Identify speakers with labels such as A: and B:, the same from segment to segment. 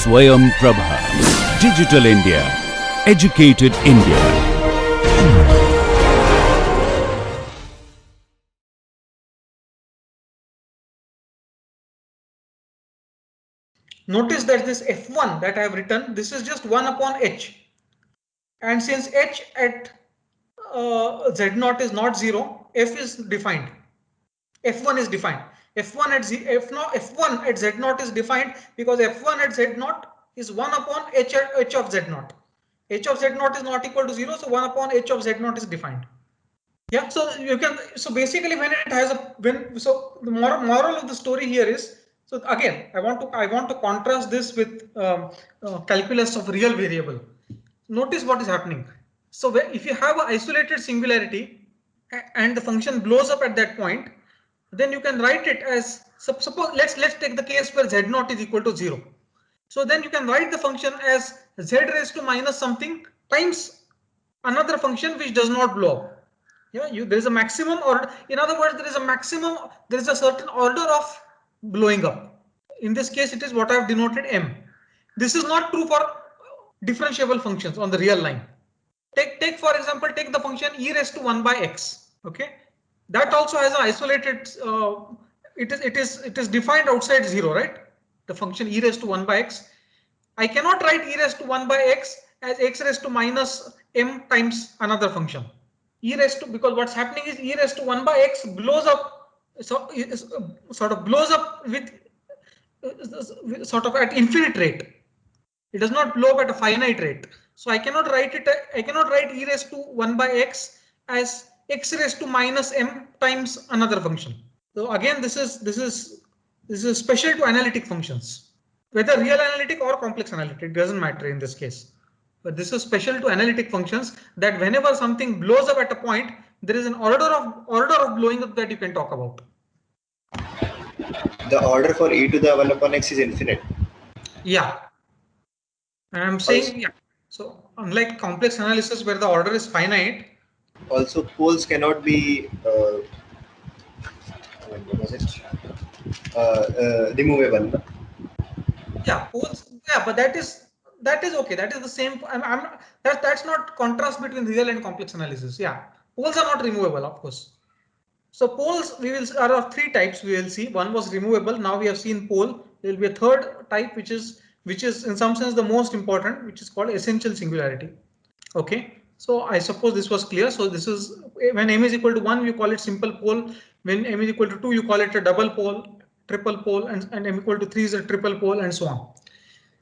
A: Swayam Prabha. Digital India. Educated India.
B: Notice that this F1 that I have written, this is just 1 upon H. And since H at Z0 is not 0, F is defined. F1 is defined. F1 at Z0 is defined because F1 at Z0 is 1 upon H of Z0. H of Z0 is not equal to 0, so 1 upon H of Z0 is defined. Yeah, so you can, so basically when it has so the moral of the story here is, so again, I want to contrast this with calculus of real variable. Notice what is happening. So if you have an isolated singularity and the function blows up at that point, then you can write it as, suppose let's take the case where Z0 is equal to 0. So then you can write the function as z raised to minus something times another function which does not blow up. Yeah, there is a maximum, or in other words, there is a certain order of blowing up. In this case, it is what I have denoted m. This is not true for differentiable functions on the real line. Take for example, take the function e raised to 1 by x. Okay, that also has an isolated. It is defined outside 0, right? The function e raised to 1 by x. I cannot write e raised to 1 by x as x raised to minus m times another function. E raised to, because what's happening is e raised to 1 by x blows up, so sort of blows up with sort of at infinite rate. It does not blow up at a finite rate. So I cannot write e raised to 1 by x as x raised to minus m times another function. So again, this is special to analytic functions, whether real analytic or complex analytic, doesn't matter in this case. But this is special to analytic functions, that whenever something blows up at a point, there is an order of blowing up that you can talk about.
C: The order for e to the 1 upon x is infinite.
B: Yeah. I'm saying, yeah. So unlike complex analysis where the order is finite.
C: Also, poles cannot be removable.
B: Yeah, poles. Yeah, but that is okay. That is the same. That's not contrast between real and complex analysis. Yeah, poles are not removable, of course. So poles are of 3 types. We will see. One was removable. Now we have seen pole. There will be a third type, which is in some sense the most important, which is called essential singularity. Okay. So I suppose this was clear. So this is when m is equal to 1, you call it simple pole. When m is equal to 2, you call it a double pole, triple pole, and m equal to 3 is a triple pole, and so on.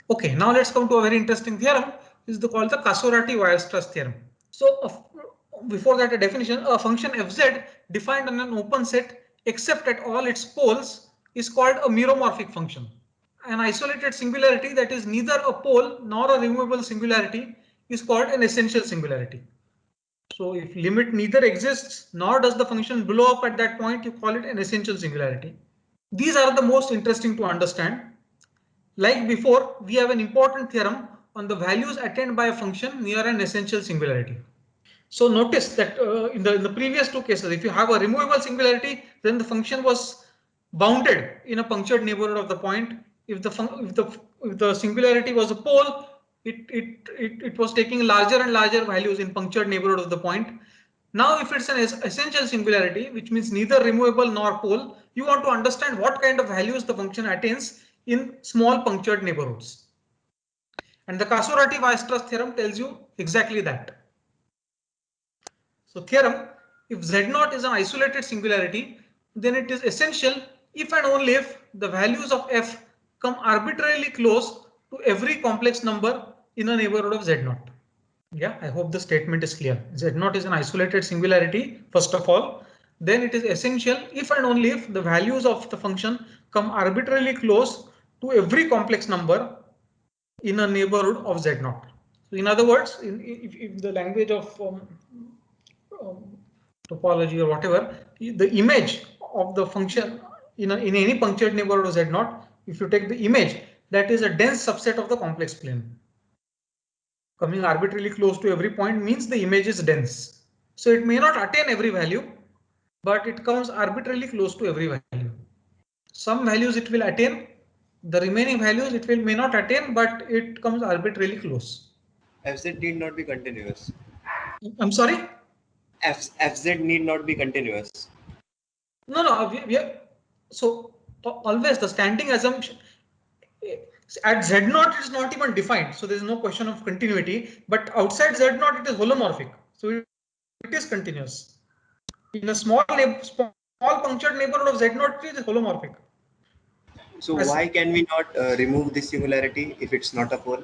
B: Okay, now let's come to a very interesting theorem. This is called the Casorati-Weierstrass theorem. So before that, a definition: a function fz defined on an open set except at all its poles is called a meromorphic function. An isolated singularity that is neither a pole nor a removable singularity is called an essential singularity. So if limit neither exists nor does the function blow up at that point, you call it an essential singularity. These are the most interesting to understand. Like before, we have an important theorem on the values attained by a function near an essential singularity. So notice that in the previous 2 cases, if you have a removable singularity, then the function was bounded in a punctured neighborhood of the point. If the singularity was a pole, it was taking larger and larger values in punctured neighborhood of the point. Now, if it's an essential singularity, which means neither removable nor pole, you want to understand what kind of values the function attains in small punctured neighborhoods. And the Casorati-Weierstrass theorem tells you exactly that. So theorem, if Z0 is an isolated singularity, then it is essential if and only if the values of f come arbitrarily close to every complex number in a neighborhood of Z0. Yeah, I hope the statement is clear. Z0 is an isolated singularity, first of all. Then it is essential if and only if the values of the function come arbitrarily close to every complex number in a neighborhood of Z0. So in other words, if the language of topology or whatever, the image of the function in any punctured neighborhood of Z0, if you take the image, that is a dense subset of the complex plane. Coming arbitrarily close to every point means the image is dense. So it may not attain every value, but it comes arbitrarily close to every value. Some values it will attain, The remaining values it may not attain, but it comes arbitrarily close.
C: Fz need not be continuous.
B: I'm sorry?
C: Fz need not be continuous.
B: No, so always the standing assumption at Z0 it is not even defined, so there is no question of continuity, but outside Z0 it is holomorphic, so it is continuous. In a small punctured neighborhood of Z0 it is holomorphic.
C: So why can we not remove this singularity if it's not a pole?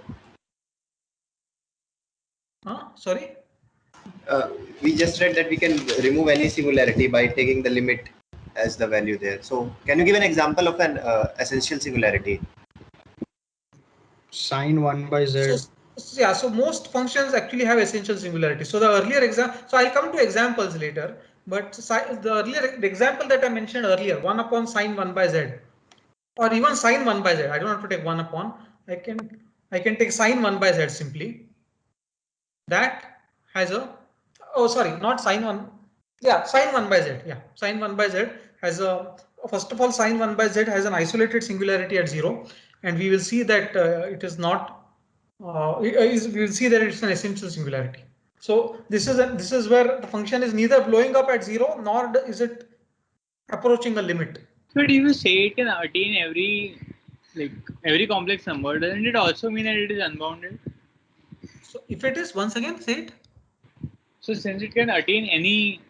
B: Sorry?
C: We just read that we can remove any singularity by taking the limit as the value there. So can you give an example of an essential singularity?
D: Sine 1 by z.
B: So most functions actually have essential singularity. So the earlier example, so I'll come to examples later, but the example that I mentioned earlier, 1 upon sine 1 by z, or even sine 1 by z. I don't have to take 1 upon. I can take sine 1 by z simply. That has a, oh sorry, not sine 1. Yeah, sine 1 by z. Yeah, sine 1 by z has a, first of all, sine 1 by z has an isolated singularity at 0, and we will see that it is not. We will see that it's an essential singularity. So this is where the function is neither blowing up at 0 nor is it approaching a limit.
E: So do you say it can attain every complex number? Doesn't it also mean that it is unbounded?
B: So if it is, once again say it.
E: So since it can attain any,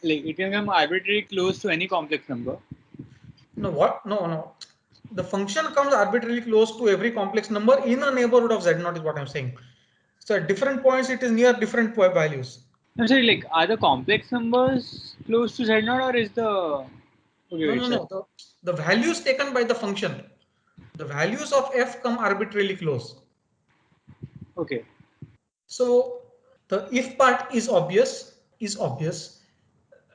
E: it can come arbitrarily close to any complex number.
B: No, what? No. The function comes arbitrarily close to every complex number in a neighborhood of Z0 is what I'm saying. So at different points, it is near different values.
E: I'm sorry, are the complex numbers close to Z0 or is the... Okay,
B: no. The values taken by the function, the values of f come arbitrarily close.
E: Okay.
B: So the if part is obvious.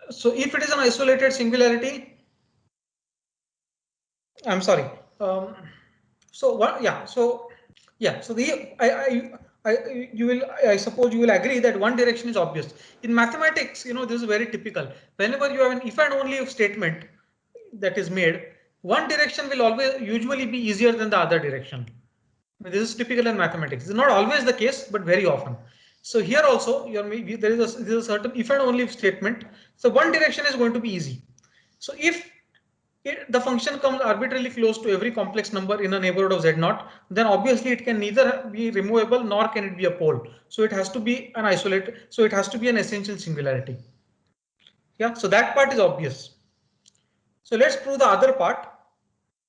B: So if it is an isolated singularity, I'm sorry. So what? Yeah. So the I suppose you will agree that one direction is obvious. In mathematics, this is very typical. Whenever you have an if and only if statement that is made, one direction will usually be easier than the other direction. This is typical in mathematics. It's not always the case, but very often. So here also, there is a certain if and only if statement. So one direction is going to be easy. So if the function comes arbitrarily close to every complex number in a neighborhood of Z0, then obviously it can neither be removable nor can it be a pole. So it has to be an isolated. So it has to be an essential singularity. Yeah. So that part is obvious. So let's prove the other part.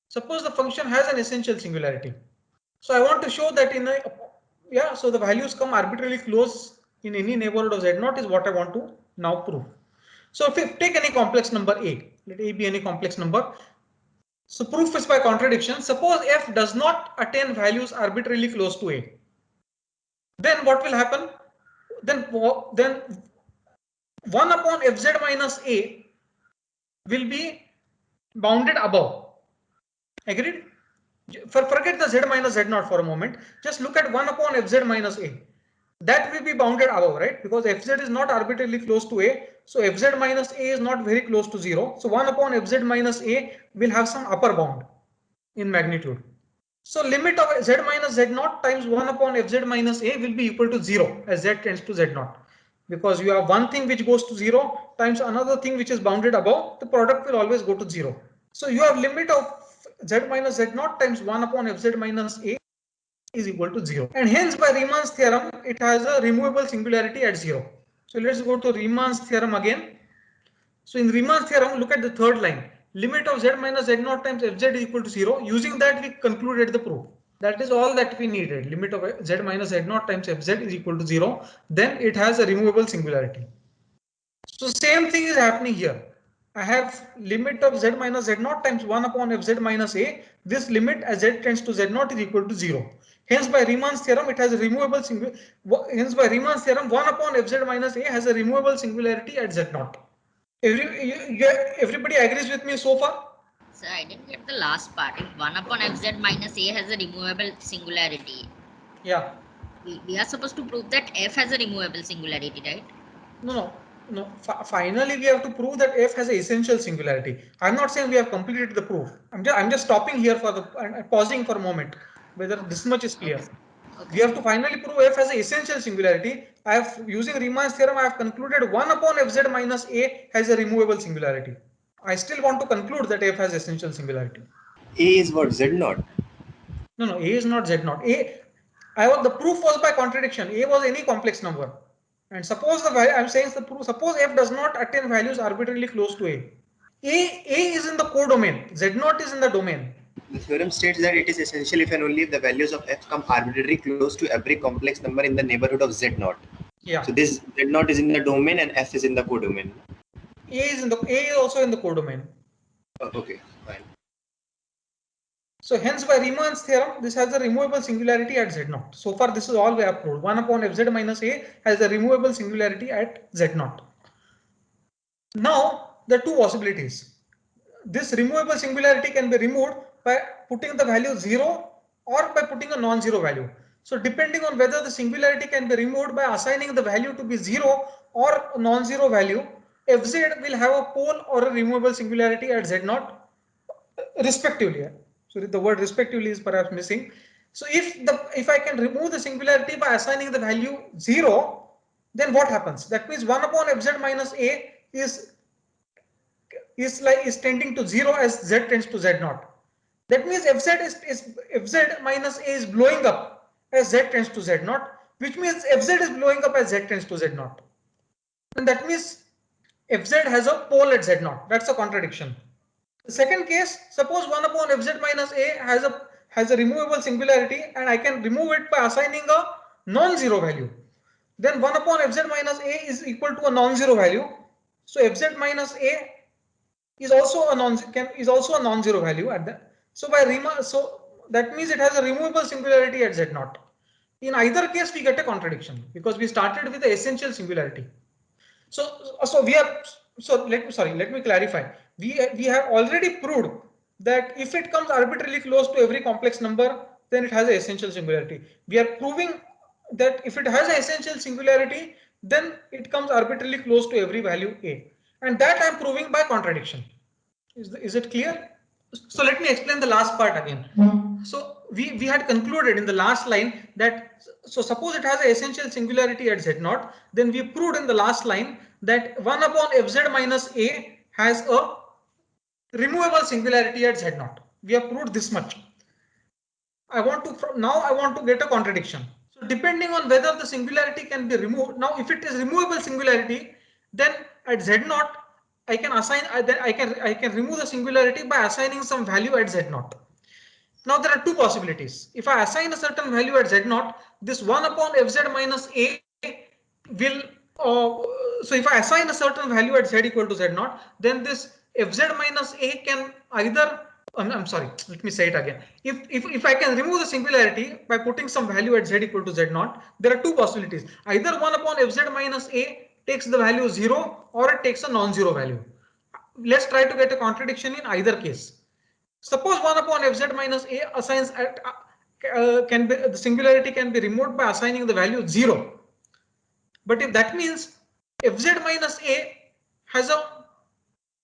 B: Suppose the function has an essential singularity. So I want to show that so the values come arbitrarily close in any neighborhood of Z0 is what I want to now prove. So if we take any complex number A, let A be any complex number. So proof is by contradiction. Suppose f does not attain values arbitrarily close to A. Then what will happen? Then 1 upon fz minus A will be bounded above. Agreed? Forget the z minus z0 for a moment. Just look at 1 upon fz minus A. That will be bounded above, right? Because fz is not arbitrarily close to A. So fz minus A is not very close to 0. So 1 upon fz minus A will have some upper bound in magnitude. So limit of z minus z0 times 1 upon fz minus A will be equal to 0 as z tends to z0. Because you have one thing which goes to 0 times another thing which is bounded above, the product will always go to 0. So you have limit of z minus z0 times 1 upon fz minus A is equal to 0. And hence by Riemann's theorem, it has a removable singularity at 0. So let's go to Riemann's theorem again. So in Riemann's theorem, look at the third line. Limit of z minus z0 times fz is equal to 0. Using that, we concluded the proof. That is all that we needed. Limit of z minus z0 times fz is equal to 0. Then it has a removable singularity. So same thing is happening here. I have limit of z minus z0 times 1 upon fz minus A. This limit as z tends to z0 is equal to 0. Hence by Riemann's theorem, it has a removable singularity. Hence by Riemann's theorem, 1 upon fz minus A has a removable singularity at z0. Everybody agrees with me so far?
F: Sir, I didn't get the last part. If 1 upon fz minus A has a removable singularity,
B: yeah,
F: we are supposed to prove that f has a removable singularity, right?
B: No. No, finally we have to prove that f has an essential singularity. I'm not saying we have completed the proof. I'm just stopping here for the and pausing for a moment, whether this much is clear. We have to finally prove f has an essential singularity. I have, using Riemann's theorem, I have concluded 1 upon fz minus a has a removable singularity. I still want to conclude that f has essential singularity.
C: A is what? Z naught.
B: No, A is not Z naught. The proof was by contradiction. A was any complex number. And suppose the value, I'm saying the proof, suppose f does not attain values arbitrarily close to A. A is in the codomain. Z naught is in the domain.
C: The theorem states that it is essential if and only if the values of f come arbitrarily close to every complex number in the neighborhood of Z naught.
B: Yeah.
C: So this Z naught is in the domain and f is in the codomain.
B: A is also in the codomain.
C: Okay, fine.
B: So hence by Riemann's theorem, this has a removable singularity at Z naught. So far this is all we have proved. 1 upon fz minus a has a removable singularity at Z naught. Now there are two possibilities. This removable singularity can be removed by putting the value 0 or by putting a non-zero value. So depending on whether the singularity can be removed by assigning the value to be 0 or a non-zero value, fz will have a pole or a removable singularity at Z naught respectively. So the word respectively is perhaps missing. So if I can remove the singularity by assigning the value 0, then what happens? That means 1 upon fz minus a is tending to 0 as z tends to Z naught. That means fz minus a is blowing up as z tends to Z naught, which means fz is blowing up as z tends to Z naught. And that means fz has a pole at Z naught. That's a contradiction. The second case, suppose 1 upon fz minus a has a removable singularity and I can remove it by assigning a non-zero value. Then 1 upon fz minus a is equal to a non-zero value. So fz minus a is also a non-zero value at that. So that means it has a removable singularity at Z naught. In either case, we get a contradiction because we started with the essential singularity. Let me clarify. We have already proved that if it comes arbitrarily close to every complex number, then it has an essential singularity. We are proving that if it has an essential singularity, then it comes arbitrarily close to every value a, and that I am proving by contradiction. Is it clear? So let me explain the last part again. So we had concluded in the last line that, so suppose it has an essential singularity at Z naught, then we proved in the last line that 1 upon fz minus a has a removable singularity at Z naught. We have proved this much. Now I want to get a contradiction. So depending on whether the singularity can be removed, now if it is removable singularity, then at Z naught I can remove the singularity by assigning some value at Z naught. Now there are two possibilities. If I assign a certain value at Z naught, this 1 upon fz minus a will, so if I assign a certain value at z equal to Z naught, then this fz minus a can either, I'm sorry, let me say it again. If I can remove the singularity by putting some value at z equal to Z naught, there are two possibilities. Either 1 upon fz minus a takes the value 0 or it takes a non-zero value. Let's try to get a contradiction in either case. Suppose 1 upon fz minus a assigns at the singularity can be removed by assigning the value 0. But if that means fz minus a has a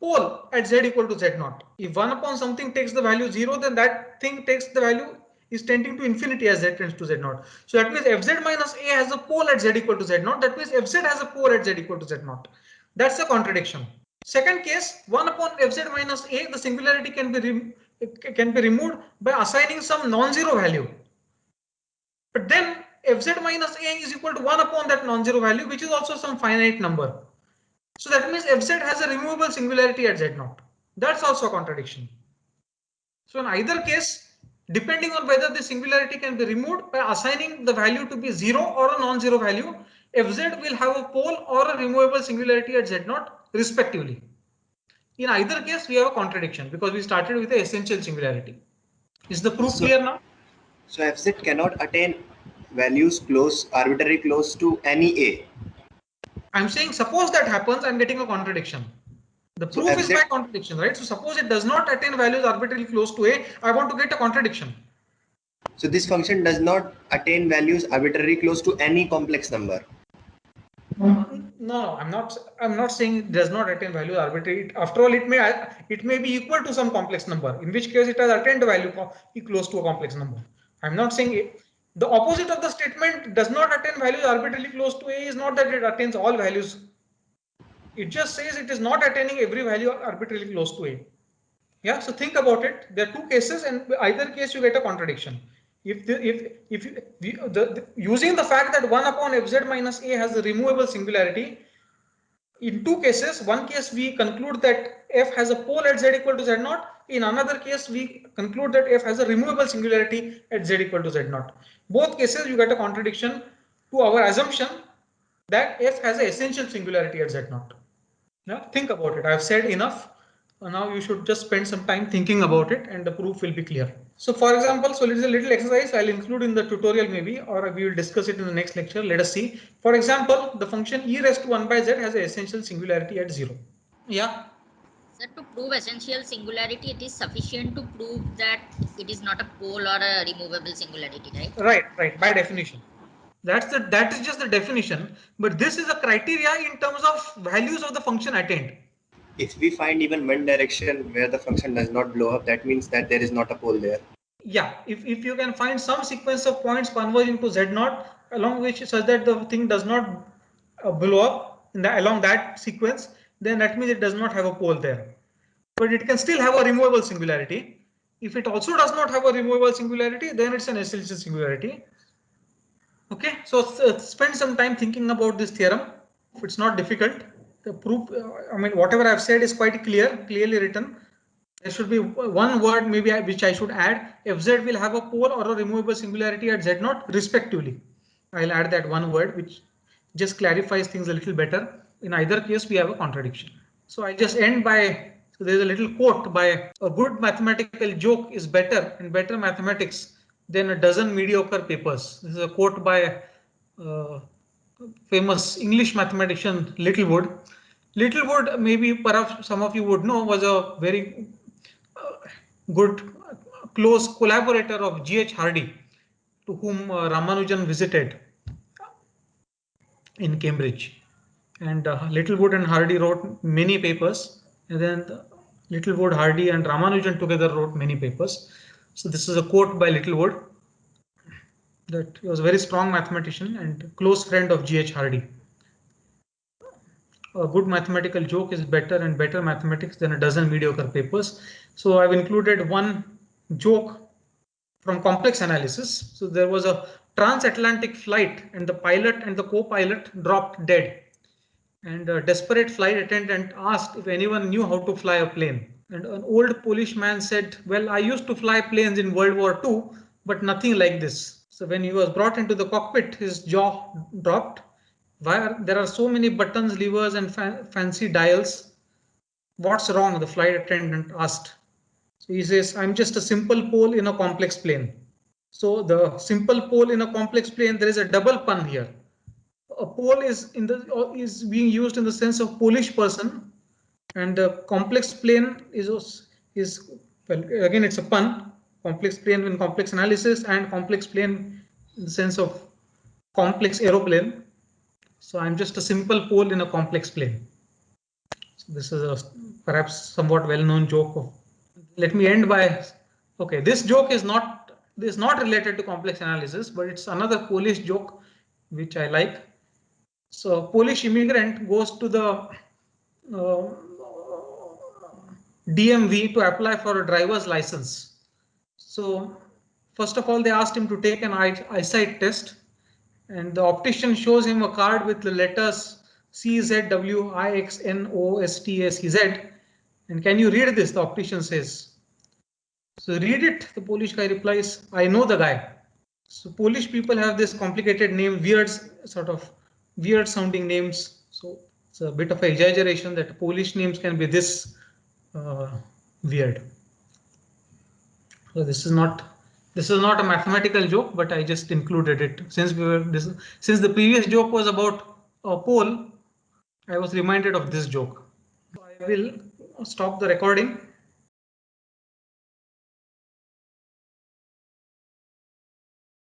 B: pole at z equal to Z naught. If 1 upon something takes the value 0, then that thing takes the value is tending to infinity as z tends to Z naught. So that means fz minus a has a pole at z equal to Z naught. That means fz has a pole at z equal to Z naught. That's a contradiction. Second case, 1 upon fz minus a, the singularity can be removed by assigning some non-zero value. But then fz minus a is equal to 1 upon that non-zero value, which is also some finite number. So that means fz has a removable singularity at Z naught. That's also a contradiction. So in either case, depending on whether the singularity can be removed by assigning the value to be 0 or a non-zero value, fz will have a pole or a removable singularity at Z naught respectively. In either case, we have a contradiction because we started with the essential singularity. Is the proof clear now?
C: So fz cannot attain values arbitrarily close to any a.
B: I'm saying suppose that happens, I'm getting a contradiction. The proof is by contradiction, right? So suppose it does not attain values arbitrarily close to a, I want to get a contradiction.
C: So this function does not attain values arbitrarily close to any complex number.
B: No, I'm not saying it does not attain value arbitrary. After all, it may be equal to some complex number, in which case it has attained value close to a complex number. I'm not saying it. The opposite of the statement does not attain values arbitrarily close to A is not that it attains all values. It just says it is not attaining every value arbitrarily close to A. Yeah, so think about it. There are two cases, and either case you get a contradiction. Using the fact that 1 upon fz minus a has a removable singularity, in two cases, one case we conclude that f has a pole at z equal to z naught. In another case, we conclude that f has a removable singularity at z equal to z naught. Both cases you get a contradiction to our assumption that f has an essential singularity at z naught. Now think about it. I have said enough. Now you should just spend some time thinking about it and the proof will be clear. So for example, so it's a little exercise I'll include in the tutorial maybe, or we will discuss it in the next lecture. Let us see. For example, the function e raised to 1 by z has an essential singularity at 0. Yeah.
F: Sir, to prove essential singularity, it is sufficient to prove that it is not a pole or a removable singularity, right?
B: Right. By definition. That is just the definition, but this is a criteria in terms of values of the function attained.
C: If we find even one direction where the function does not blow up, that means that there is not a pole there.
B: Yeah, if you can find some sequence of points converging to z naught along which such that the thing does not blow up along that sequence, then that means it does not have a pole there. But it can still have a removable singularity. If it also does not have a removable singularity, then it's an essential singularity. Okay, so spend some time thinking about this theorem. If it's not difficult, the proof, whatever I've said is quite clearly written. There should be one word maybe which I should add. Fz will have a pole or a removable singularity at z naught respectively. I'll add that one word which just clarifies things a little better. In either case, we have a contradiction. So I just end by, so there's a little quote by, a good mathematical joke is better in better mathematics than a dozen mediocre papers. This is a quote by famous English mathematician Littlewood. Littlewood, maybe perhaps some of you would know, was a very good close collaborator of G.H. Hardy, to whom Ramanujan visited in Cambridge. And Littlewood and Hardy wrote many papers, and then Littlewood, Hardy and Ramanujan together wrote many papers. So this is a quote by Littlewood, that he was a very strong mathematician and close friend of G.H. Hardy. A good mathematical joke is better in better mathematics than a dozen mediocre papers. So I've included one joke from complex analysis. So there was a transatlantic flight and the pilot and the co-pilot dropped dead. And a desperate flight attendant asked if anyone knew how to fly a plane. And an old Polish man said, well, I used to fly planes in World War II, but nothing like this. So when he was brought into the cockpit, his jaw dropped. Why there are so many buttons, levers and fancy dials? What's wrong? The flight attendant asked. So he says, I'm just a simple pole in a complex plane. So the simple pole in a complex plane, there is a double pun here. A pole is being used in the sense of Polish person, and the complex plane is well, again it's a pun. Complex plane in complex analysis and complex plane in the sense of complex aeroplane. So I'm just a simple pole in a complex plane. So this is a perhaps somewhat well-known joke. Let me end by, okay, this joke is not related to complex analysis, but it's another Polish joke which I like. So Polish immigrant goes to the DMV to apply for a driver's license. So first of all, they asked him to take an eyesight test, and the optician shows him a card with the letters CZWIXNOSTACZ. And can you read this? The optician says. So read it. The Polish guy replies, I know the guy. So Polish people have this complicated name, weird sounding names. So it's a bit of an exaggeration that Polish names can be this weird. So this is not a mathematical joke, but I just included it since the previous joke was about a pole. I was reminded of this joke. So I will stop the recording.